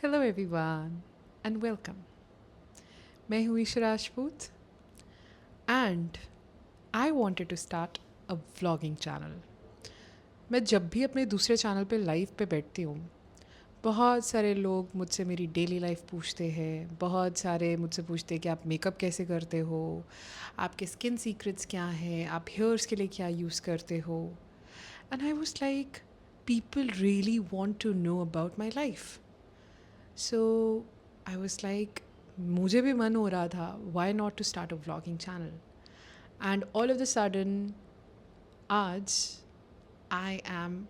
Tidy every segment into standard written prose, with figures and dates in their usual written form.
Hello everyone and welcome. मैं हूँ Isha Rajput and I wanted to start a vlogging channel. मैं जब भी अपने दूसरे चैनल पे लाइव पे बैठती हूँ बहुत सारे लोग मुझसे मेरी डेली लाइफ पूछते हैं, बहुत सारे मुझसे पूछते हैं कि आप मेकअप कैसे करते हो, आपके स्किन सीक्रेट्स क्या हैं, आप हेयर्स के लिए क्या यूज़ करते हो. And I was like people really want to know about my life. So I was like मुझे भी मन हो रहा था why not to start a vlogging channel. And all of the sudden आज I am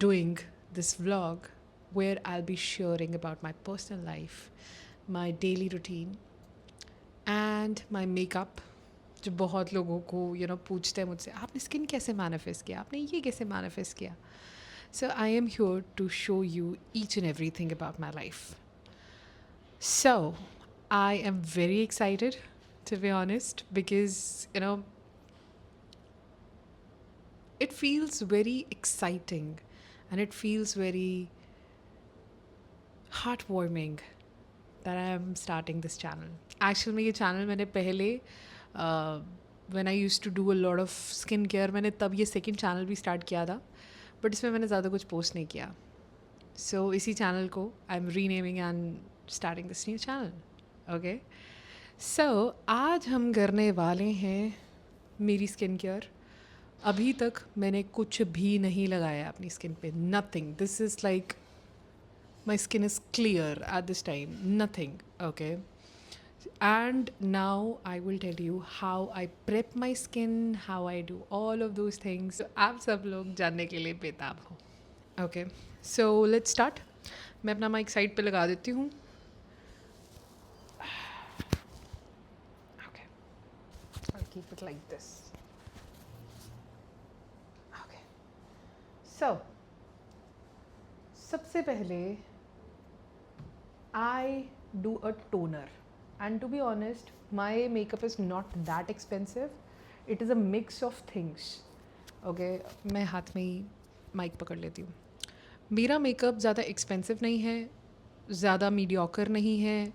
doing this vlog where I'll be sharing about my personal life, my daily routine, and my makeup. जो बहुत लोगों को पूछते हैं मुझसे आपने skin कैसे मैनिफेस्ट किया, आपने ये कैसे मैनिफेस्ट किया. So I am here to show you each and everything about my life. So I am very excited to be honest because it feels very exciting and it feels very heartwarming that I am starting this channel. Actually में ये channel मैंने पहले when I used to do a lot of skin care मैंने तब ये second channel भी start किया था, but इसमें मैंने ज़्यादा कुछ post नहीं किया. So इसी channel को I'm renaming and starting this new channel. Okay. So आज हम करने वाले हैं मेरी स्किन केयर. अभी तक मैंने कुछ भी नहीं लगाया अपनी स्किन पे. Nothing. This is like my skin is clear at this time, nothing. Okay. And now I will tell you how I prep my skin, how I do all of those things. So आप सब लोग जानने के लिए बेताब हो. Okay. So let's start. मैं अपना माइक साइड पे लगा देती हूँ. Okay. I'll keep it like this. Okay. So सबसे पहले I do a toner. And to be honest, my makeup is not that expensive. It is a mix of things. Okay, मैं हाथ में ही mic पकड़ लेती हूँ. मेरा मेकअप ज़्यादा एक्सपेंसिव नहीं है, ज़्यादा मीडियोकर नहीं है,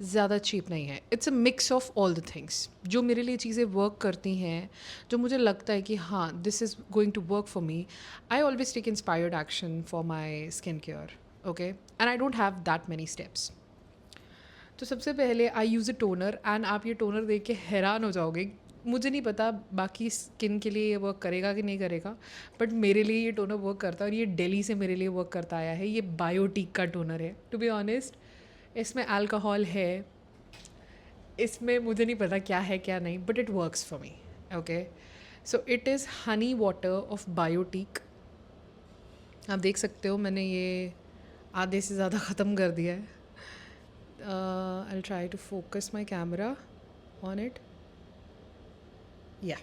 ज़्यादा चीप नहीं है. It's a mix of all the things. जो मेरे लिए चीज़ें वर्क करती हैं, जो मुझे लगता है कि हाँ this is going to work for me, I always take inspired action for my skin care. Okay, and I don't have that many steps. तो सबसे पहले I use a toner and आप ये टोनर देख के हैरान हो जाओगे. मुझे नहीं पता बाकी स्किन के लिए ये वर्क करेगा कि नहीं करेगा, बट मेरे लिए ये टोनर वर्क करता है और ये दिल्ली से मेरे लिए वर्क करता आया है. ये बायोटिक का टोनर है. टू बी ऑनेस्ट इसमें अल्कोहल है, इसमें मुझे नहीं पता क्या है क्या नहीं, but it works for me. Okay. So it is honey water of Biotique. आप देख सकते हो मैंने ये आधे से ज़्यादा ख़त्म कर दिया है. I'll try to focus my camera on it. Yeah.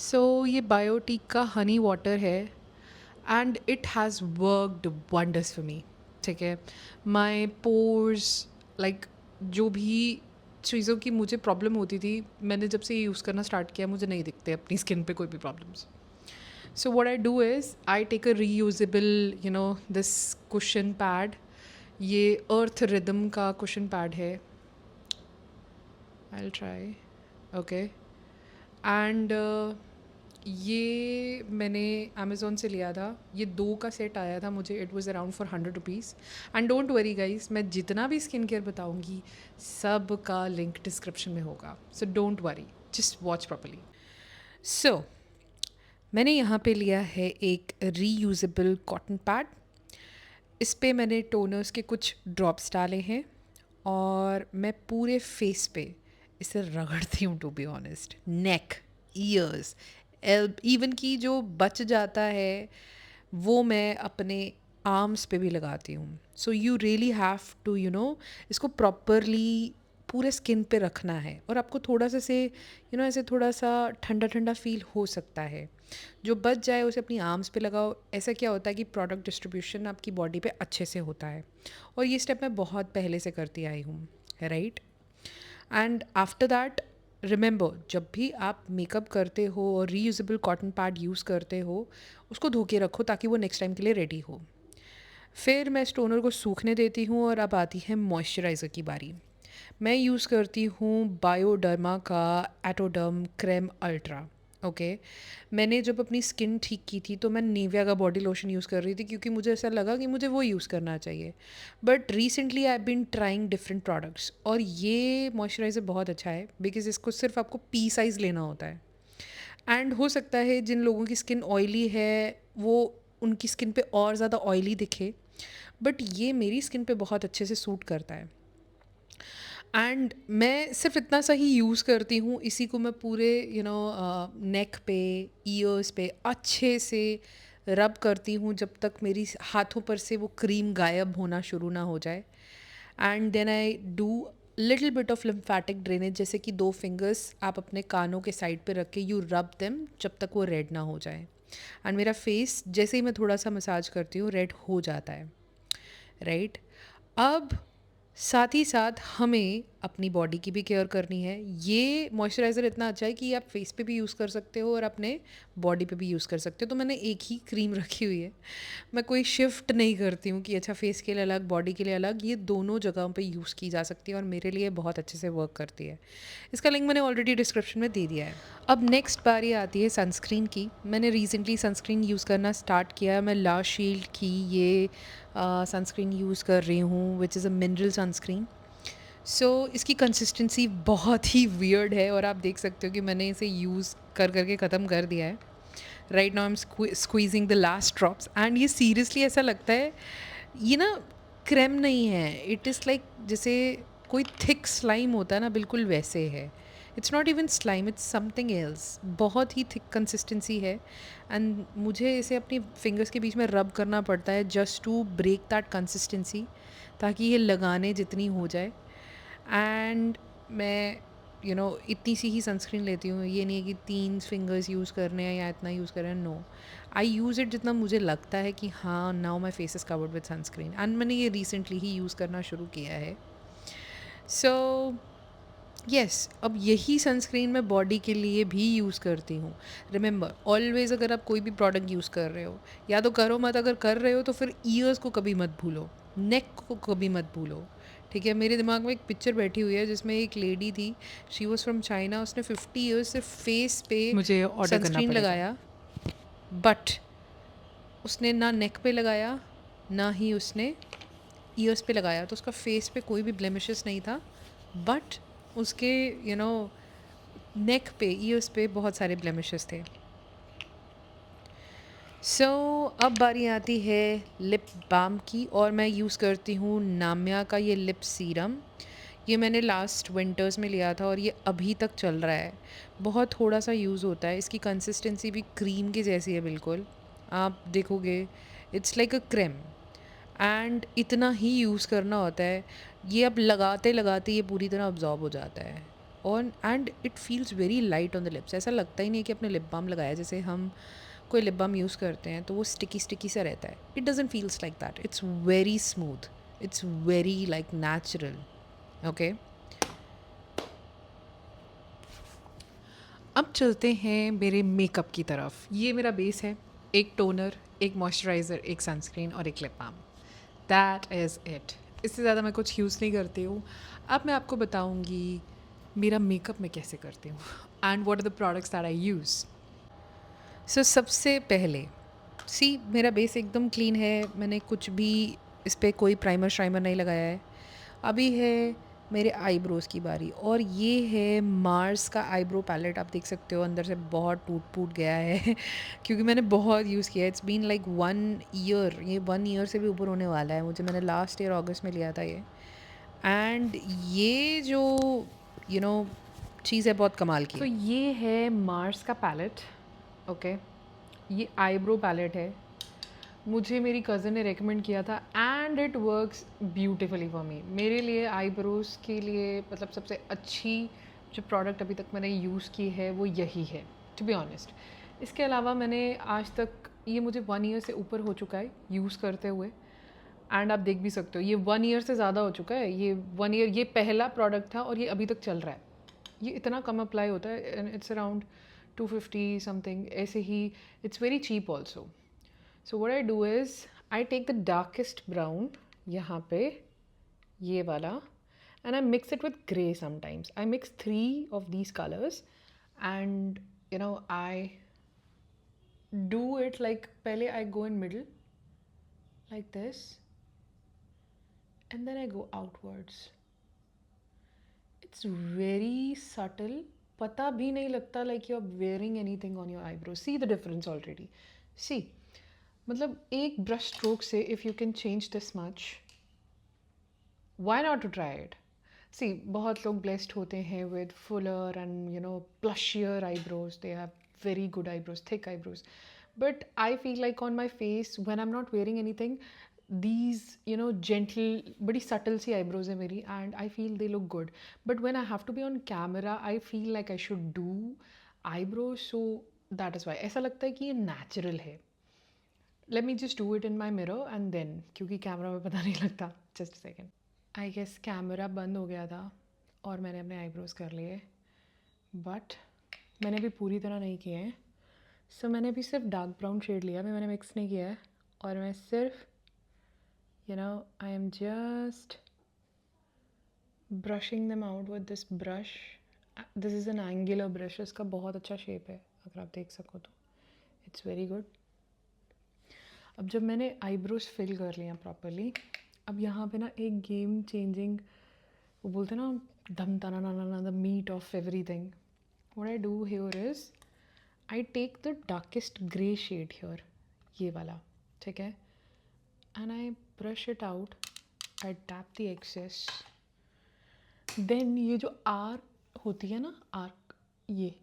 So ये बायोटिक का हनी वाटर है and it has worked wonders for me. ठीक है. माई पोर्स लाइक जो भी चीज़ों की मुझे प्रॉब्लम होती थी, मैंने जब से ये यूज़ करना स्टार्ट किया मुझे नहीं दिखते अपनी स्किन पे कोई भी problems. So what I do is I take a reusable, this cushion pad. ये अर्थ रिदम का कुशन पैड है. I try. ओके. एंड ये मैंने अमेज़ोन से लिया था. ये 2 का सेट आया था मुझे. It was around for 100 rupees. And don't worry guys, मैं जितना भी स्किन केयर बताऊँगी सब का लिंक डिस्क्रिप्शन में होगा. So don't worry, just watch properly. So मैंने यहाँ पे लिया है एक रीयूजेबल कॉटन पैड. इस पे मैंने टोनर्स के कुछ ड्रॉप्स डाले हैं और मैं पूरे फेस पे इसे रगड़ती हूँ. To be honest, neck, ears, even की जो बच जाता है वो मैं अपने आर्म्स पे भी लगाती हूँ. So you really have to इसको प्रॉपरली पूरे स्किन पे रखना है. और आपको थोड़ा सा से ऐसे थोड़ा सा ठंडा ठंडा फील हो सकता है. जो बच जाए उसे अपनी आर्म्स पे लगाओ. ऐसा क्या होता है कि प्रोडक्ट डिस्ट्रीब्यूशन आपकी बॉडी पे अच्छे से होता है. और ये स्टेप मैं बहुत पहले से करती आई हूँ. Right. And after that remember, जब भी आप मेकअप करते हो और रीयूजेबल कॉटन पैड यूज़ करते हो उसको धो के रखो ताकि वो नेक्स्ट टाइम के लिए रेडी हो. फिर मैं इस टोनर को सूखने देती हूँ और अब आती है मॉइस्चराइज़र की बारी। मैं यूज़ करती हूँ बायोडर्मा का एटोडर्म क्रेम अल्ट्रा। ओके, मैंने जब अपनी स्किन ठीक की थी तो मैं निविया का बॉडी लोशन यूज़ कर रही थी क्योंकि मुझे ऐसा लगा कि मुझे वो यूज़ करना चाहिए। But recently I been trying different products और ये मॉइस्चराइज़र बहुत अच्छा है बिकॉज इसको सिर्फ आपको पी साइज़ लेना होता है। एंड हो सकता है जिन लोगों की स्किन ऑयली है वो उनकी स्किन पे और ज़्यादा ऑयली दिखे, बट ये मेरी स्किन पे बहुत अच्छे से सूट करता है। एंड मैं सिर्फ इतना सा ही यूज़ करती हूँ, इसी को मैं पूरे नेक पे, ईयर्स पे अच्छे से रब करती हूँ जब तक मेरी हाथों पर से वो क्रीम गायब होना शुरू ना हो जाए। And then I do little bit of lymphatic drainage, जैसे कि 2 फिंगर्स आप अपने कानों के साइड पे रख के यू रब देम जब तक वो रेड ना हो जाए। एंड मेरा फेस जैसे ही मैं थोड़ा सा मसाज करती हूँ रेड हो जाता है, राइट। अब साथ ही साथ हमें अपनी बॉडी की भी केयर करनी है। ये मॉइस्चराइज़र इतना अच्छा है कि आप फेस पे भी यूज़ कर सकते हो और अपने बॉडी पे भी यूज़ कर सकते हो। तो मैंने एक ही क्रीम रखी हुई है, मैं कोई शिफ्ट नहीं करती हूँ कि अच्छा फेस के लिए अलग, बॉडी के लिए अलग। ये दोनों जगहों पे यूज़ की जा सकती है और मेरे लिए बहुत अच्छे से वर्क करती है। इसका लिंक मैंने ऑलरेडी डिस्क्रिप्शन में दे दिया है। अब नेक्स्ट बारी आती है सनस्क्रीन की। मैंने रिसेंटली सनस्क्रीन यूज़ करना स्टार्ट किया। मैं ला शील्ड की ये सनस्क्रीन यूज़ कर रही हूँ which is a mineral sunscreen. So इसकी कंसिस्टेंसी बहुत ही वियर्ड है और आप देख सकते हो कि मैंने इसे यूज़ कर करके ख़त्म कर दिया है। Right now I M squeezing the last drops and ये सीरियसली ऐसा लगता है ये ना क्रेम नहीं है, इट इज़ लाइक जैसे कोई थिक स्लाइम होता है ना, बिल्कुल वैसे है। It's not even slime, it's something else. बहुत ही थिक कंसिस्टेंसी है एंड मुझे इसे अपनी फिंगर्स के बीच में रब करना पड़ता है just to break that consistency, ताकि ये लगाने जितनी हो जाए। एंड मैं इतनी सी ही सनस्क्रीन लेती हूँ। ये नहीं है कि 3 फिंगर्स यूज़ करने हैं या इतना यूज़ करें, नो। आई यूज़ इट जितना मुझे लगता है कि हाँ now my face is covered with sunscreen, and मैंने ये रिसेंटली ही यूज़ करना शुरू किया है। सो यस, अब यही सनस्क्रीन मैं बॉडी के लिए भी यूज़ करती हूँ। रिमेंबर ऑलवेज़, अगर आप कोई भी प्रोडक्ट यूज़ कर रहे हो या तो करो मत, अगर कर रहे हो तो फिर ईयर्स को कभी मत भूलो, नेक को कभी मत भूलो, ठीक है। मेरे दिमाग में एक पिक्चर बैठी हुई है जिसमें एक लेडी थी, शी वॉज फ्रॉम चाइना, उसने 50 ईयर्स सिर्फ फेस पे मुझे ऑर्डर करना सनस्क्रीन पड़ेगा। लगाया, बट उसने ना नेक पे लगाया ना ही उसने ईयर्स पे लगाया, तो उसका फेस पे कोई भी ब्लेमिशेस नहीं था, बट उसके नेक पे, ईयर्स पे बहुत सारे ब्लेमिशेस थे। सो अब बारी आती है लिप बाम की और मैं यूज़ करती हूँ नामिया का ये लिप सीरम। ये मैंने लास्ट विंटर्स में लिया था और ये अभी तक चल रहा है। बहुत थोड़ा सा यूज़ होता है, इसकी कंसिस्टेंसी भी क्रीम के जैसी है बिल्कुल, आप देखोगे it's like a cream. And इतना ही यूज़ करना होता है, ये अब लगाते लगाते ये पूरी तरह अब्जॉर्ब हो जाता है और and it feels very light on the lips. ऐसा लगता ही नहीं है कि अपने लिप बाम लगाया, जैसे हम कोई लिप बाम यूज़ करते हैं तो वो स्टिकी स्टिकी सा रहता है। It doesn't feels like that, it's very smooth, it's very like natural. Okay, अब चलते हैं मेरे मेकअप की तरफ। ये मेरा बेस है, एक टोनर, एक मॉइस्चराइज़र, एक सनस्क्रीन और एक lip balm. That is it. इससे ज़्यादा मैं कुछ यूज़ नहीं करती हूँ। अब मैं आपको बताऊँगी मेरा मेकअप मैं कैसे करती हूँ and what are the products that I use. So सबसे पहले मेरा बेस एकदम क्लीन है, मैंने कुछ भी इस पर कोई प्राइमर श्राइमर नहीं लगाया है। अभी है मेरे आईब्रोज़ की बारी और ये है मार्स का आईब्रो पैलेट। आप देख सकते हो अंदर से बहुत टूट फूट गया है क्योंकि मैंने बहुत यूज़ किया है। इट्स बीन लाइक 1 ईयर, ये 1 ईयर से भी ऊपर होने वाला है मुझे। मैंने लास्ट ईयर अगस्त में लिया था ये। एंड ये जो यू नो चीज़ है बहुत कमाल की। तो ये है मार्स का पैलेट। ओके, ये आईब्रो पैलेट है, मुझे मेरी कज़न ने रेकमेंड किया था and it works beautifully for me. मेरे लिए आईब्रोज़ के लिए मतलब सबसे अच्छी जो प्रोडक्ट अभी तक मैंने यूज़ की है वो यही है, टू बी ऑनेस्ट। इसके अलावा मैंने आज तक, ये मुझे 1 ईयर से ऊपर हो चुका है यूज़ करते हुए, एंड आप देख भी सकते हो ये 1 ईयर से ज़्यादा हो चुका है। ये 1 ईयर, ये पहला प्रोडक्ट था और ये अभी तक चल रहा है। ये इतना कम अप्लाई होता है एंड इट्स अराउंड 250 समथिंग ऐसे ही। It's very cheap also. So what I do is I take the darkest brown यहाँ पे ये वाला and I mix it with grey sometimes. I mix 3 of these colors and I do it like पहले I go in middle like this and then I go outwards. It's very subtle. पता भी नहीं लगता like you're wearing anything on your eyebrows. See the difference already. See, मतलब एक brush stroke से if you can change this much, why not to try it? See, बहुत लोग blessed होते हैं with fuller and plushier eyebrows. They have very good eyebrows, thick eyebrows. But I feel like on my face, when I'm not wearing anything, these gentle बड़ी subtle सी eyebrows है मेरी and I feel they look good. But when I have to be on camera, I feel like I should do eyebrows, so that is why ऐसा लगता है कि ये natural है. Let me just do it in my mirror and then क्योंकि camera में पता नहीं लगता. Just a second. I guess camera बंद हो गया था और मैंने अपने आईब्रोज कर लिए बट मैंने भी पूरी तरह नहीं किए हैं. सो मैंने भी सिर्फ डार्क ब्राउन शेड लिया है, मैंने मिक्स नहीं किया है और मैं सिर्फ I am just brushing them out with this brush. This is an angular brush, इसका बहुत अच्छा शेप है अगर आप देख सको तो. It's very good. अब जब मैंने आईब्रोज फिल कर लिया प्रॉपरली, अब यहाँ पे ना एक गेम चेंजिंग, वो बोलते हैं ना धम तना ना ना the meat of everything. What I do here is I take the darkest grey shade here, ये वाला, ठीक है, and I brush it out. I tap the excess. Then ये जो आर्क होती है ना, आर्क, ये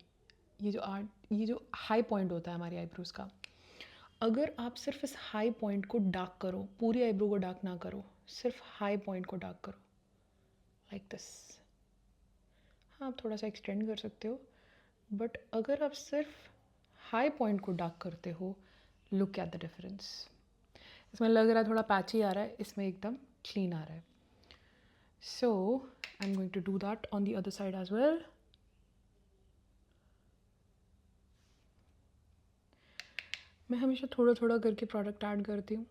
जो हाई पॉइंट होता है हमारी आईब्रोज का, अगर आप सिर्फ इस हाई पॉइंट को डार्क करो, पूरी आईब्रो को डार्क ना करो, सिर्फ हाई पॉइंट को डार्क करो लाइक दिस. हाँ, आप थोड़ा सा एक्सटेंड कर सकते हो बट अगर आप सिर्फ हाई पॉइंट को डार्क करते हो, लुक एट द डिफरेंस. इसमें लग रहा है थोड़ा पैची आ रहा है, इसमें एकदम क्लीन आ रहा है. So I am going to do that on the other side as well. मैं हमेशा थोड़ा थोड़ा करके प्रोडक्ट ऐड करती हूँ.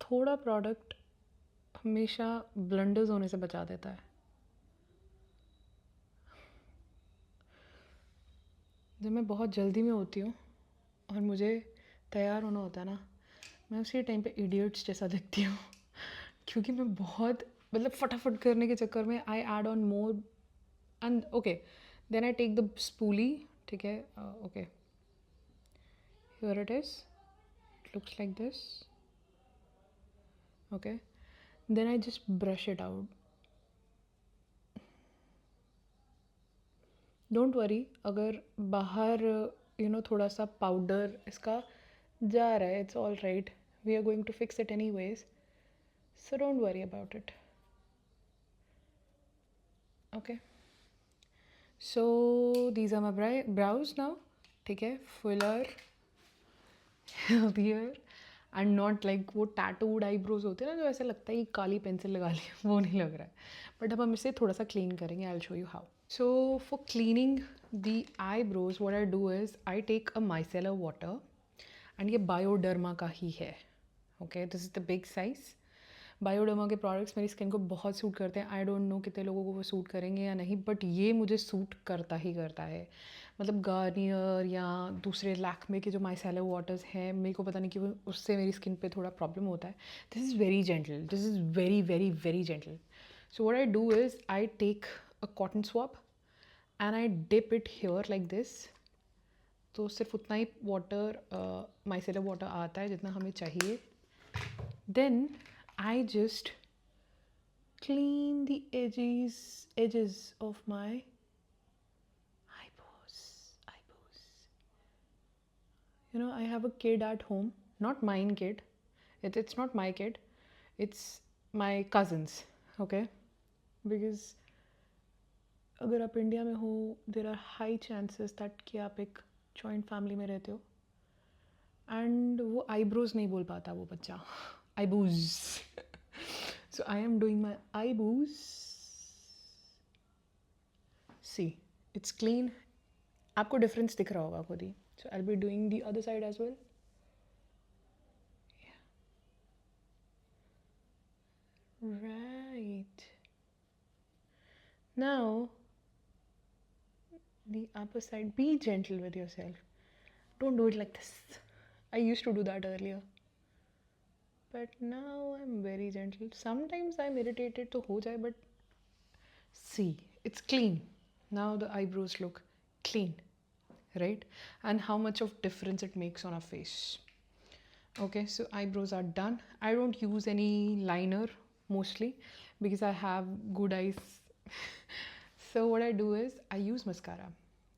थोड़ा प्रोडक्ट हमेशा ब्लंडर्स होने से बचा देता है. जब मैं बहुत जल्दी में होती हूँ और मुझे तैयार होना होता है ना, मैं उसी टाइम पे इडियट्स जैसा दिखती हूँ क्योंकि मैं बहुत मतलब फटाफट करने के चक्कर में I add on more and okay then I take the spoolie. ठीक है, okay, here it is, it looks like this. Okay, then I just brush it out. Don't worry अगर बाहर थोड़ा सा पाउडर इसका जा रहा है, it's all right, we are going to fix it anyways, so don't worry about it. Okay, so these are my brows now. ठीक है, fuller, healthier and not like वो टैटूड आईब्रोज होते हैं ना, जो ऐसा लगता है कि काली पेंसिल लगा ली, वो नहीं लग रहा है. बट अब हम इसे थोड़ा सा क्लीन करेंगे. I will show you how. So for cleaning the eyebrows, what I do is I take a micellar water and ये बायोडर्मा का ही है. Okay, this is the big size. Bioderma के प्रोडक्ट्स मेरी स्किन को बहुत suit करते हैं. आई don't no कितने लोगों को वो सूट करेंगे या नहीं, बट ये मुझे सूट करता ही करता है. मतलब गार्नियर या दूसरे लैक्मे के जो माइसेलर वाटर्स हैं, मेरे को पता नहीं कि वो उससे मेरी स्किन पे थोड़ा प्रॉब्लम होता है. This is very gentle, this is very very very gentle. So what I do is I take a cotton swab and I dip it here like this. तो सिर्फ उतना ही वाटर, माइसेलर वाटर आता है जितना हमें चाहिए. Then I just clean the edges of my eyebrows. I have a kid at home, not mine kid. It's not my kid. It's my cousin's. Okay, because अगर आप इंडिया में हो, there are high chances that कि आप एक joint family में रहते हो and वो eyebrows नहीं बोल पाता वो बच्चा. Eyebrows. So I am doing my eyebrows. See, it's clean. आपको डिफरेंस दिख रहा होगा खुद ही. So I'll be doing the other side as well. Right. Now, the upper side, be gentle with yourself. Don't do it like this. I used to do that earlier. But now I'm very gentle. Sometimes I'm irritated to ho jaye, but see, it's clean. Now the eyebrows look clean, right? And how much of difference it makes on our face. Okay, so eyebrows are done. I don't use any liner mostly because I have good eyes. So what I do is I use mascara.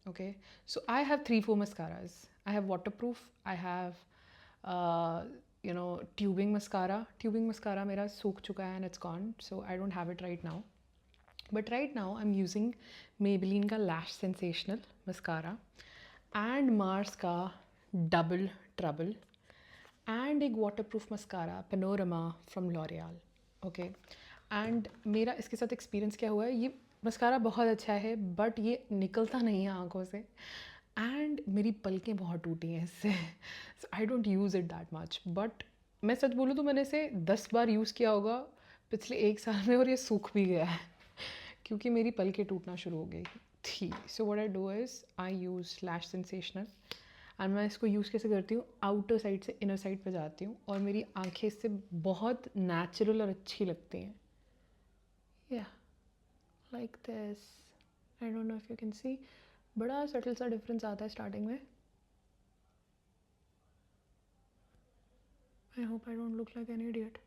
Okay, so I have 3 4 mascaras. I have waterproof, I have uh, tubing mascara. Tubing mascara मेरा सूख चुका है and it's gone, so I don't have it right now. But right now I'm using Maybelline का Lash Sensational mascara and Mars का Double Trouble and एक waterproof mascara Panorama from L'Oreal. Okay, and मेरा इसके साथ experience क्या हुआ है, ये मस्कारा बहुत अच्छा है बट ये निकलता नहीं है आंखों से एंड मेरी पलकें बहुत टूटी हैं इससे. So I don't use it that much. But मैं सच बोलूँ तो मैंने इसे 10 बार यूज़ किया होगा पिछले 1 साल में और ये सूख भी गया है क्योंकि मेरी पलकें टूटना शुरू हो गई थी. सो what I do is I use lash sensational and मैं इसको यूज़ कैसे करती हूँ, आउटर साइड से इनर साइड पे जाती हूँ और मेरी आंखें इससे बहुत नेचुरल और अच्छी लगती हैं. या like this. I don't know if you can सी, बड़ा सटल सा डिफरेंस आता है स्टार्टिंग में. I hope I don't look like an idiot.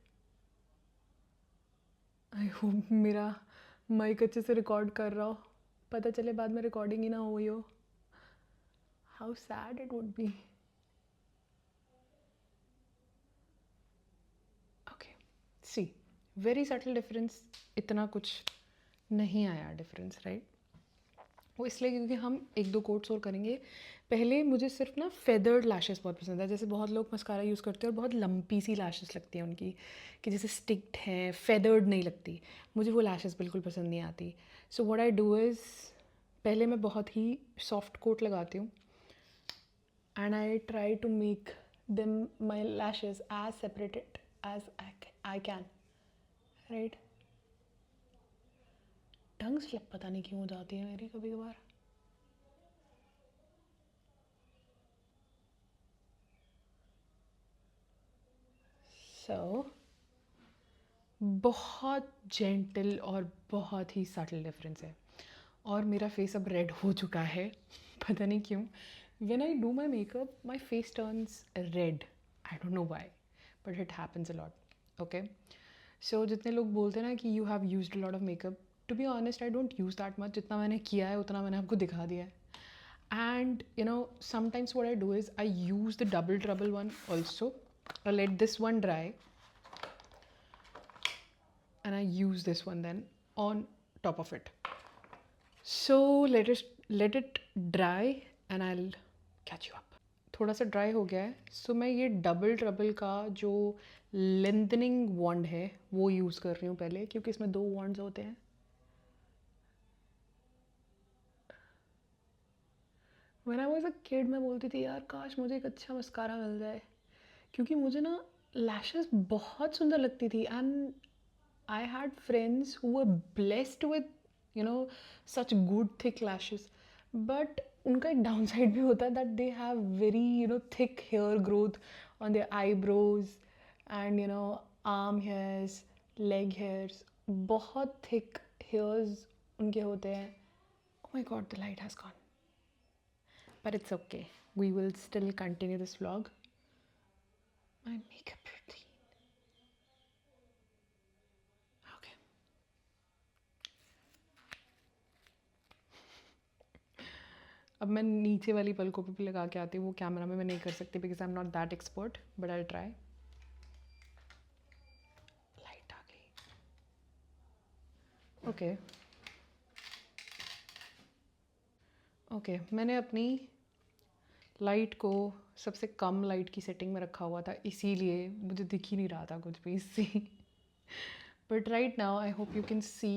I hope मेरा माइक अच्छे से रिकॉर्ड कर रहा हो, पता चले बाद में रिकॉर्डिंग ही ना हुई हो. How sad it would be. Okay, see, very subtle difference. इतना कुछ नहीं आया डिफरेंस, राइट? वो इसलिए क्योंकि हम 1 2 कोट्स और करेंगे. पहले मुझे सिर्फ ना फेदर्ड लैशेस बहुत पसंद है. जैसे बहुत लोग मस्कारा यूज़ करते हैं और बहुत लंपी सी लैशेस लगती हैं उनकी, कि जैसे स्टिक्ड हैं, फेदर्ड नहीं लगती. मुझे वो लैशेस बिल्कुल पसंद नहीं आती. So what I do is, पहले मैं बहुत ही सॉफ्ट कोट लगाती हूँ and I try to make them my lashes as separated as I can, right? Tongue slip पता नहीं क्यों हो जाती है मेरी कभी कभार. सो बहुत जेंटल और बहुत ही सटल डिफरेंस है और मेरा फेस अब रेड हो चुका है. पता नहीं क्यों. When I do my makeup my face turns red. I don't know why but it happens a lot. Okay, so जितने लोग बोलते हैं ना कि you have used a lot of makeup, to be honest I don't use that much. जितना मैंने किया है उतना मैंने आपको दिखा दिया है. And sometimes what I do is I use the double trouble one also. I let this one dry and I use this one then on top of it. So let it dry and I'll catch you up. थोड़ा सा dry हो गया है, सो मैं ये double trouble का जो lengthening वॉन्ड है वो यूज़ कर रही हूँ पहले, क्योंकि इसमें 2 वॉन्ड्स होते हैं. When I was a kid मैं बोलती थी यार काश मुझे एक अच्छा मस्कारा मिल जाए, क्योंकि मुझे ना लैशेस बहुत सुंदर लगती थी. And I had friends who were blessed with such good thick lashes. But उनका एक डाउन साइड भी होता है that they have very thick hair growth on their eyebrows and arm hairs, leg hairs. बहुत थिक हेयर्स उनके होते हैं. Oh my God, the light has gone. But it's okay. We will still continue this vlog. My makeup routine. Okay. अब मैं नीचे वाली पलकों पे भी लगा के आती हूँ. वो कैमरा में मैं नहीं कर सकती because I am not that expert, but I try. Light आ गई. ओके ओके, मैंने अपनी लाइट को सबसे कम लाइट की सेटिंग में रखा हुआ था, इसीलिए मुझे दिख ही नहीं रहा था कुछ भी इससे. But right now I hope you can see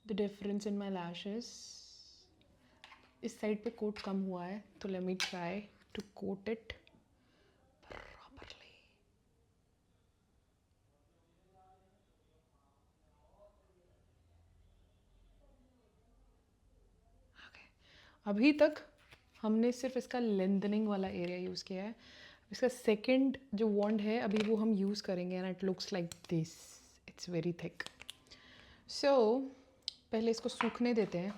the difference in my lashes. इस साइड पे कोट कम हुआ है, तो let me try to coat it properly. अभी तक हमने सिर्फ इसका लेंथनिंग वाला एरिया यूज़ किया है. इसका सेकंड जो वॉन्ड है अभी वो हम यूज़ करेंगे and it looks like this. It's very thick. So पहले इसको सूखने देते हैं.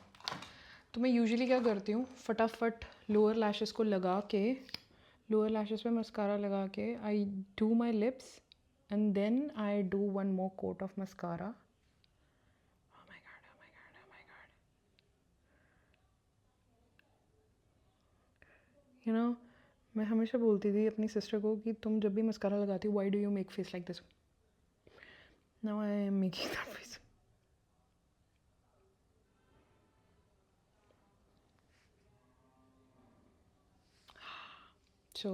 तो मैं यूजुअली क्या करती हूँ, फटाफट लोअर लैशेस को लगा के, लोअर लैशेस पे मस्कारा लगा के I do my lips and then I do one more coat of mascara. You know, मैं हमेशा बोलती थी अपनी सिस्टर को कि तुम जब भी मस्कारा लगाती हो, why do you make face like this. Now I am making that face. So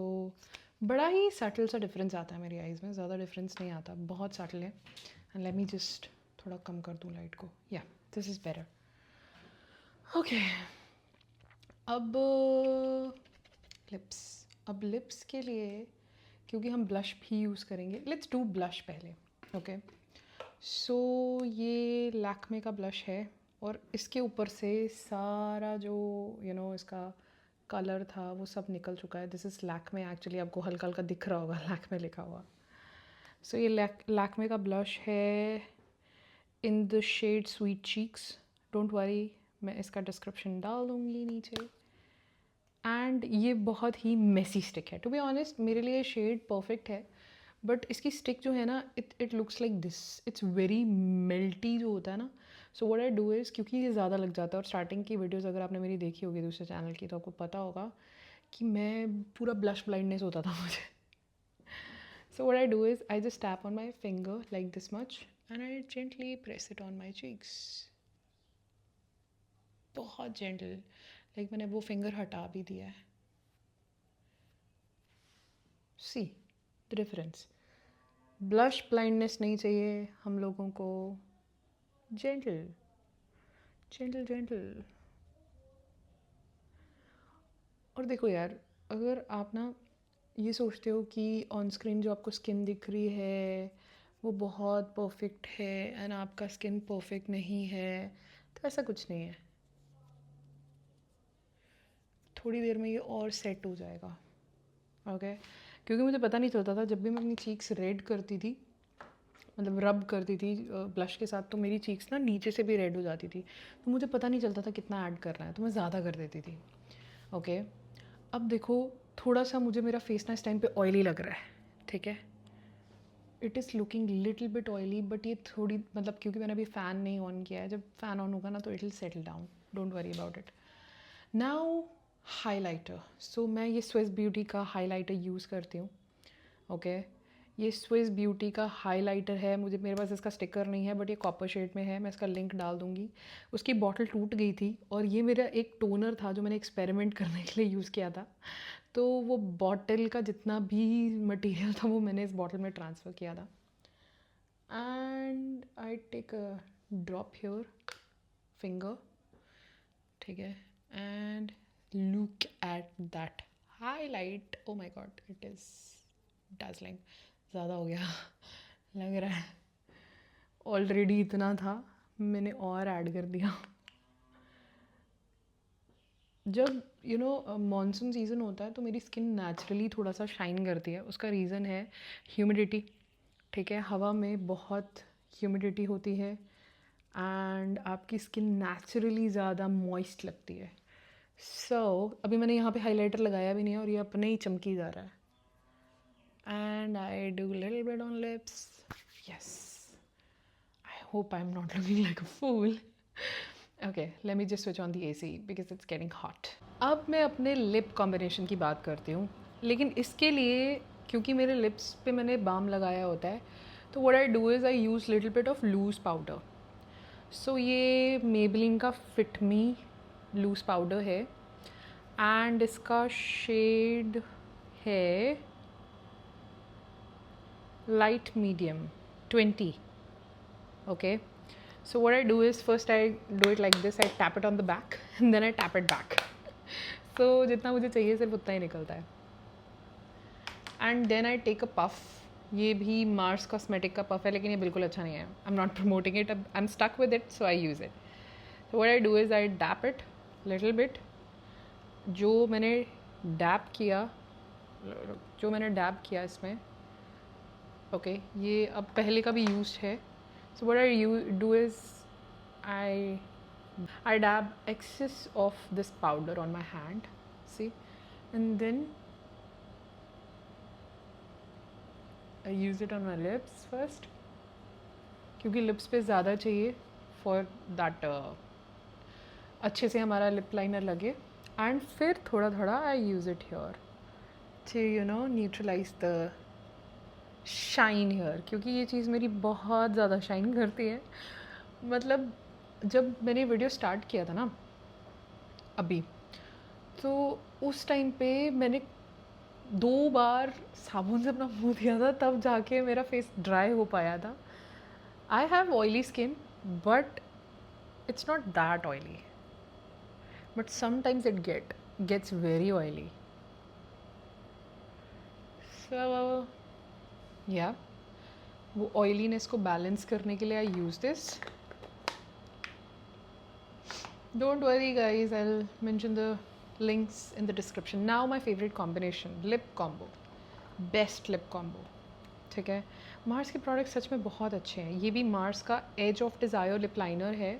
बड़ा ही सटल सा डिफरेंस आता है मेरी आईज़ में. ज़्यादा डिफरेंस नहीं आता, बहुत सटल है. एंड लेट मी जस्ट थोड़ा कम कर दूँ लाइट को. या दिस इज़ बेटर. ओके, अब लिप्स. अब लिप्स के लिए क्योंकि हम ब्लश भी यूज़ करेंगे, लेट्स डू ब्लश पहले. ओके, सो ये लैक्मे का ब्लश है और इसके ऊपर से सारा जो इसका कलर था वो सब निकल चुका है. This is Lakme. एक्चुअली आपको हल्का हल्का दिख रहा होगा लैक्मे लिखा हुआ. सो ये लैक्मे का ब्लश है in the shade sweet cheeks. Don't worry, मैं इसका डिस्क्रिप्शन डाल दूँगी नीचे. एंड ये बहुत ही मेसी स्टिक है. टू बी ऑनेस्ट मेरे लिए शेड परफेक्ट है, बट इसकी स्टिक जो है ना, it looks like this. It's very melty जो होता है ना. So what I do is, क्योंकि ये ज़्यादा लग जाता है और स्टार्टिंग की वीडियोज़ अगर आपने मेरी देखी होगी दूसरे चैनल की तो आपको पता होगा कि मैं पूरा ब्लश ब्लाइंडनेस होता था मुझे. सो what I do is I just tap on my finger like this much and I gently press it on my cheeks. बहुत जेंटल, लाइक मैंने वो फिंगर हटा भी दिया है. सी द डिफरेंस. ब्लश ब्लाइंडनेस नहीं चाहिए हम लोगों को. Gentle gentle gentle. और देखो यार, अगर आप ना ये सोचते हो कि ऑन स्क्रीन जो आपको स्किन दिख रही है वो बहुत परफेक्ट है एंड आपका स्किन परफेक्ट नहीं है, तो ऐसा कुछ नहीं है. थोड़ी देर में ये और सेट हो जाएगा. ओके, क्योंकि मुझे पता नहीं चलता था जब भी मैं अपनी चीक्स रेड करती थी, मतलब रब करती थी ब्लश के साथ, तो मेरी चीक्स ना नीचे से भी रेड हो जाती थी. तो मुझे पता नहीं चलता था कितना ऐड करना है, तो मैं ज़्यादा कर देती थी. ओके, अब देखो थोड़ा सा मुझे मेरा फेस ना इस टाइम पे ऑयली लग रहा है. ठीक है, it is looking little bit oily, but ये थोड़ी मतलब क्योंकि मैंने अभी फ़ैन नहीं ऑन किया है. जब फ़ैन ऑन होगा ना तो it will settle down. Don't worry about it. Now highlighter. So मैं ये स्विस ब्यूटी का हाइलाइटर यूज़ करती हूँ. ओके, ये स्विस ब्यूटी का हाइलाइटर है. मेरे पास इसका स्टिकर नहीं है, बट ये कॉपर शेड में है. मैं इसका लिंक डाल दूँगी. उसकी बॉटल टूट गई थी और ये मेरा एक टोनर था जो मैंने एक्सपेरिमेंट करने के लिए यूज़ किया था. तो वो बॉटल का जितना भी मटेरियल था वो मैंने इस बॉटल में ट्रांसफ़र किया था. And I take a drop here finger. ठीक है, and look at that highlight. Oh my god, it is Darjeeling. ज़्यादा हो गया लग रहा है. ऑलरेडी इतना था, मैंने और ऐड कर दिया. जब मॉनसून सीज़न होता है तो मेरी स्किन नेचुरली थोड़ा सा शाइन करती है. उसका रीज़न है ह्यूमिडिटी. ठीक है, हवा में बहुत ह्यूमिडिटी होती है एंड आपकी स्किन नेचुरली ज़्यादा मॉइस्ट लगती है. सो अभी मैंने यहाँ पे हाइलाइटर लगाया भी नहीं है और ये अपने ही चमकी जा रहा है. And I do a little bit on lips. Yes. I hope I'm not looking like a fool. Okay, let me just switch on the AC because it's getting hot. अब मैं अपने लिप कॉम्बिनेशन की बात करती हूँ, लेकिन इसके लिए क्योंकि मेरे लिप्स पे मैंने बाम लगाया होता है, तो what I do is I use little bit of loose powder. So ये मेबलिन का फिट मी लूज़ पाउडर है एंड इसका शेड है light medium 20. Okay, so what I do is first I do it like this. I tap it on the back and then I tap it back. So जितना मुझे चाहिए सिर्फ उतना ही निकलता है. And then I take a puff. ये भी Mars cosmetic का पफ है, लेकिन ये बिल्कुल अच्छा नहीं है. I'm not promoting it. I'm stuck with it, so I use it. So what I do is I dap it little bit जो मैंने डैब किया इसमें, ओके ये अब पहले का भी यूज है. सो what I do is I dab excess of this powder on my hand, see, and then I use it on my lips first, क्योंकि लिप्स पे ज़्यादा चाहिए फॉर दैट अच्छे से हमारा लिप लाइनर लगे. एंड फिर थोड़ा थोड़ा I use it here to neutralise the shine here, क्योंकि ये चीज़ मेरी बहुत ज़्यादा शाइन करती है. मतलब जब मैंने वीडियो स्टार्ट किया था ना अभी, तो उस टाइम पे मैंने 2 बार साबुन से अपना मुँह दिया था, तब जाके मेरा फेस ड्राई हो पाया था. I have oily skin but it's not that oily, but sometimes it gets very oily. So yeah, वो oiliness को balance करने के लिए I use this. Don't worry guys, I'll mention the links in the description. Now my favorite combination, lip combo, best lip combo. ठीक है, Mars के product such में बहुत अच्छे हैं. ये भी मार्स का edge of desire lip liner है.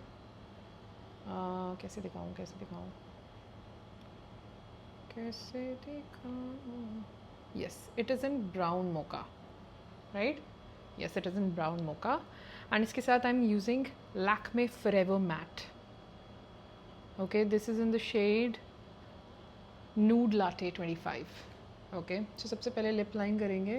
कैसे दिखाऊं yes, it is in brown mocha, right? Yes, it is in brown mocha. and इसके साथ I'm using Lakme Forever Matte. Okay, this is in the shade Nude Latte 25. Okay, so सबसे पहले lip line करेंगे.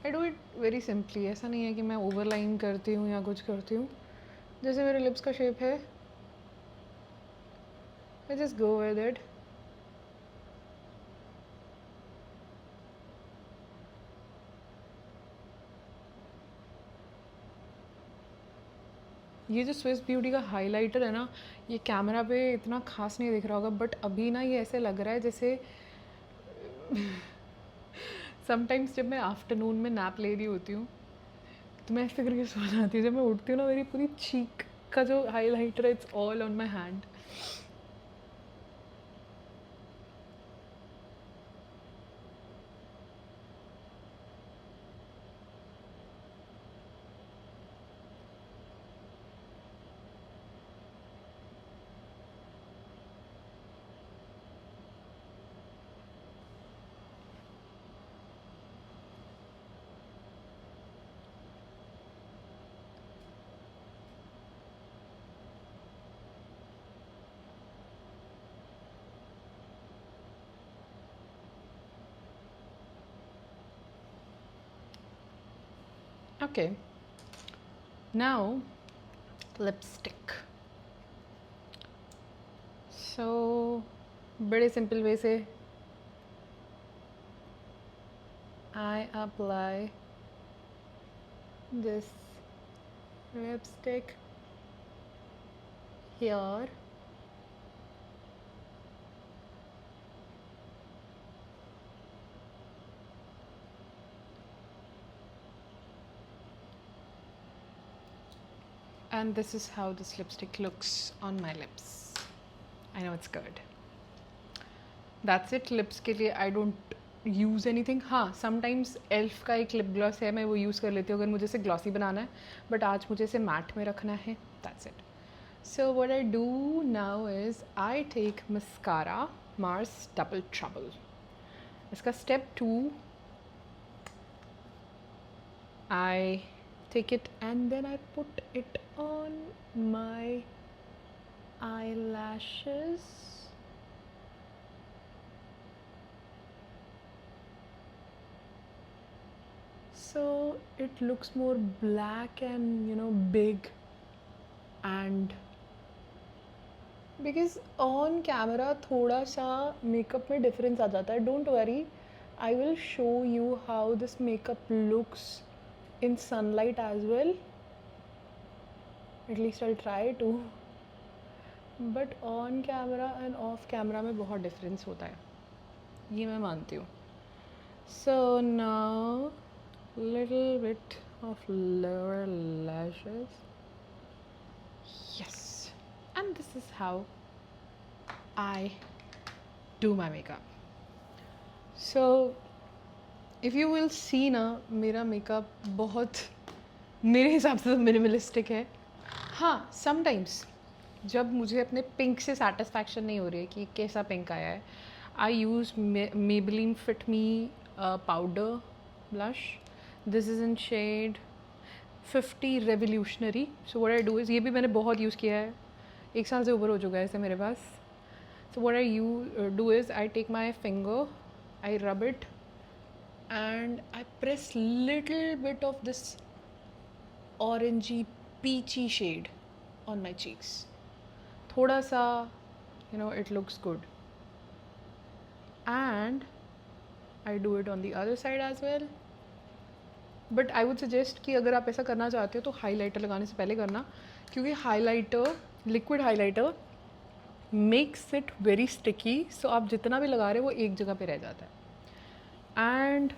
I do it very simply. ऐसा नहीं है कि मैं ओवरलाइन करती हूँ या कुछ करती हूँ. जैसे मेरे लिप्स का शेप है, I just go with it. ये जो स्विस ब्यूटी का हाइलाइटर है ना, ये कैमरा पे इतना खास नहीं दिख रहा होगा, बट अभी ना ये ऐसे लग रहा है जैसे समटाइम्स जब मैं आफ्टरनून में नैप ले रही होती हूँ तो मैं ऐसे करके सो जाती हूँ. जब मैं उठती हूँ ना, मेरी पूरी चीक का जो हाइलाइटर है it's all on my hand. Okay, now lipstick. So बड़े सिंपल वे से I apply this lipstick here. And this is how this lipstick looks on my lips. I know it's good. That's it. Lips के लिए I don't use anything. हाँ, sometimes elf का एक lip gloss है, मैं वो use कर लेती हूँ अगर मुझे इसे glossy बनाना है. But आज मुझे इसे matte में रखना है. That's it. So what I do now is I take mascara, Mars Double Trouble. इसका step 2, I take it and then I put it on my eyelashes. So it looks more black and big, and because on camera थोड़ा सा makeup में difference आ जाता है. Don't worry, I will show you how this makeup looks in sunlight as well. At least I'll try to. But on camera and off camera में बहुत difference होता है, ये मैं मानती हूँ. So now little bit of lower lashes. Yes. And this is how I do my makeup. So if you will see ना, मेरा मेकअप बहुत मेरे हिसाब से तो मिनिमलिस्टिक है. हाँ, समटाइम्स जब मुझे अपने पिंक से सेटिस्फैक्शन नहीं हो रही है कि कैसा पिंक आया है, I use Maybelline Fit Me powder blush. This is in shade 50 revolutionary. So what I do is, ये भी मैंने बहुत यूज़ किया है, 1 साल से ऊपर हो चुका है इसे मेरे पास. So what I do is I take my finger, I rub it and I press little bit of this orangey peachy shade on my cheeks. Thoda sa, it looks good. And I do it on the other side as well. But I would suggest कि अगर आप ऐसा करना चाहते हो तो highlighter लगाने से पहले करना, क्योंकि highlighter, liquid highlighter makes it very sticky. So आप जितना भी लगा रहे हो वो एक जगह पे रह जाता है. And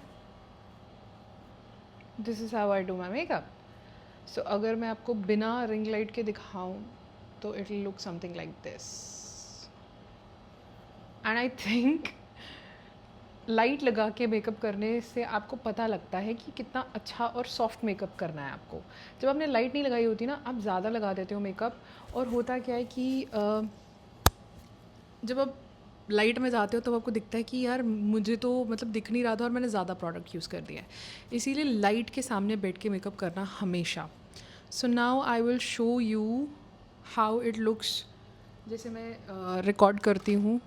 this is how I do my makeup. So अगर मैं आपको बिना रिंग लाइट के दिखाऊं तो it will look something like this. And I think light लगा के मेकअप करने से आपको पता लगता है कि कितना अच्छा और सॉफ्ट मेकअप करना है आपको. जब आपने लाइट नहीं लगाई होती ना, आप ज़्यादा लगा देते हो मेकअप, और होता क्या है कि जब आप लाइट में जाते हो तो आपको दिखता है कि यार मुझे तो मतलब दिख नहीं रहा था और मैंने ज़्यादा प्रोडक्ट यूज़ कर दिया है. इसीलिए लाइट के सामने बैठ के मेकअप करना हमेशा. So now I will show you how it looks. जैसे मैं रिकॉर्ड करती हूँ,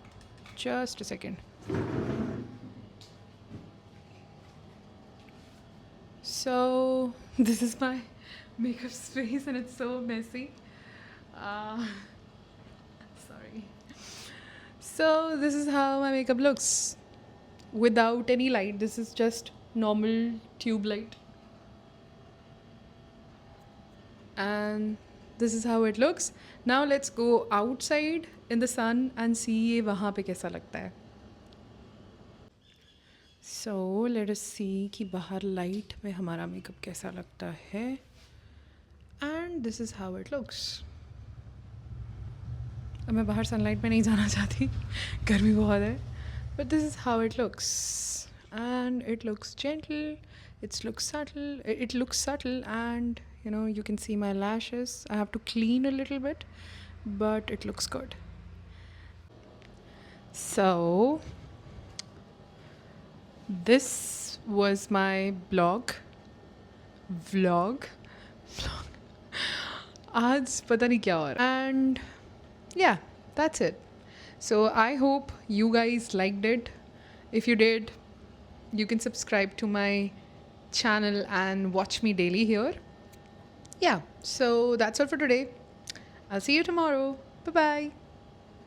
just a second. So this is my makeup space and it's so messy. Sorry. So this is how my makeup looks without any light. This is just normal tube light. And this is how it looks. Now let's go outside in the sun and see ये वहाँ पे कैसा लगता है. So let us see कि बाहर light में हमारा मेकअप कैसा लगता है. And this is how it looks. अब मैं बाहर सनलाइट में नहीं जाना चाहती, गर्मी बहुत है. But this is how it looks. And it looks gentle, it looks subtle, and you can see my lashes. I have to clean a little bit, but it looks good. So this was my vlog. आज पता नहीं क्या हो रहा है. And yeah, that's it. So I hope you guys liked it. If you did, you can subscribe to my channel and watch me daily here. Yeah, so that's all for today. I'll see you tomorrow. Bye bye.